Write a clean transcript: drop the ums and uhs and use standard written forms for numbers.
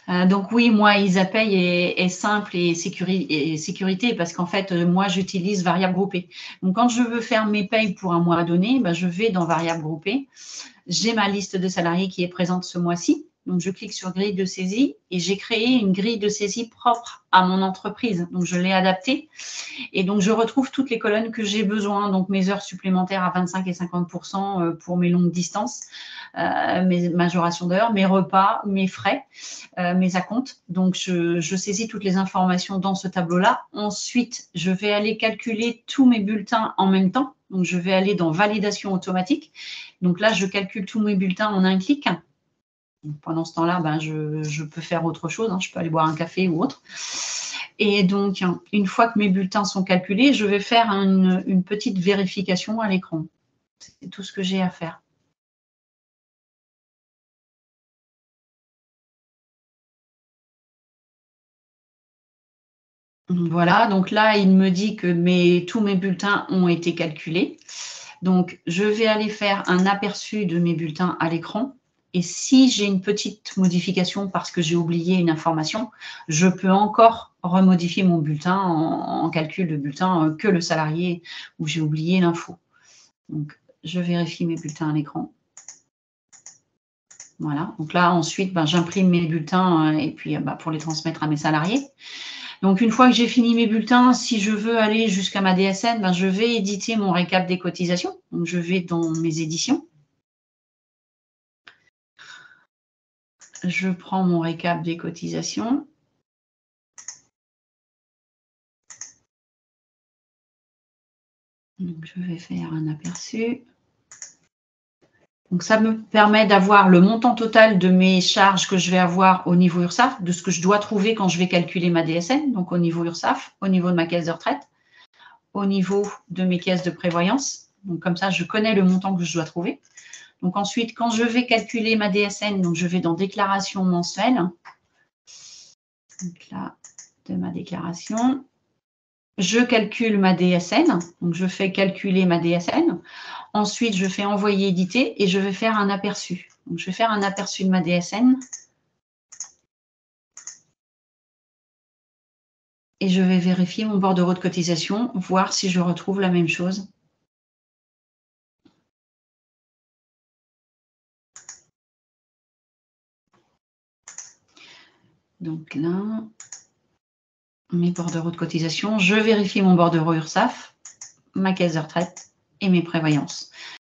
Donc oui, moi, Isapay est simple et sécurité parce qu'en fait, moi, j'utilise variable groupée. Donc, quand je veux faire mes payes pour un mois donné, ben, je vais dans variable groupée. J'ai ma liste de salariés qui est présente ce mois-ci. Donc, je clique sur grille de saisie et j'ai créé une grille de saisie propre à mon entreprise. Donc, je l'ai adaptée et donc, je retrouve toutes les colonnes que j'ai besoin. Donc, mes heures supplémentaires à 25 et 50% pour mes longues distances, mes majorations d'heures, mes repas, mes frais, mes acomptes. Donc, je saisis toutes les informations dans ce tableau-là. Ensuite, je vais aller calculer tous mes bulletins en même temps. Donc, je vais aller dans validation automatique. Donc là, je calcule tous mes bulletins en un clic. Donc, pendant ce temps-là, ben, je peux faire autre chose. Hein. Je peux aller boire un café ou autre. Et donc, une fois que mes bulletins sont calculés, je vais faire une petite vérification à l'écran. C'est tout ce que j'ai à faire. Voilà, donc là, il me dit que tous mes bulletins ont été calculés. Donc, je vais aller faire un aperçu de mes bulletins à l'écran. Et si j'ai une petite modification parce que j'ai oublié une information, je peux encore remodifier mon bulletin en calcul de bulletin que le salarié où j'ai oublié l'info. Donc, je vérifie mes bulletins à l'écran. Voilà, donc là, ensuite, ben, j'imprime mes bulletins et puis pour les transmettre à mes salariés. Donc, une fois que j'ai fini mes bulletins, si je veux aller jusqu'à ma DSN, ben, je vais éditer mon récap des cotisations. Donc, je vais dans mes éditions. Je prends mon récap des cotisations. Donc, je vais faire un aperçu. Donc, ça me permet d'avoir le montant total de mes charges que je vais avoir au niveau URSSAF, de ce que je dois trouver quand je vais calculer ma DSN, donc au niveau URSSAF, au niveau de ma caisse de retraite, au niveau de mes caisses de prévoyance. Donc, comme ça, je connais le montant que je dois trouver. Donc, ensuite, quand je vais calculer ma DSN, donc je vais dans déclaration mensuelle. Donc là, de ma déclaration. Je calcule ma DSN. Donc, je fais calculer ma DSN. Ensuite, je fais envoyer éditer et je vais faire un aperçu. Donc, je vais faire un aperçu de ma DSN. Et je vais vérifier mon bordereau de cotisation, voir si je retrouve la même chose. Donc là, mes bordereaux de cotisation, je vérifie mon bordereau URSSAF, ma caisse de retraite et mes prévoyances.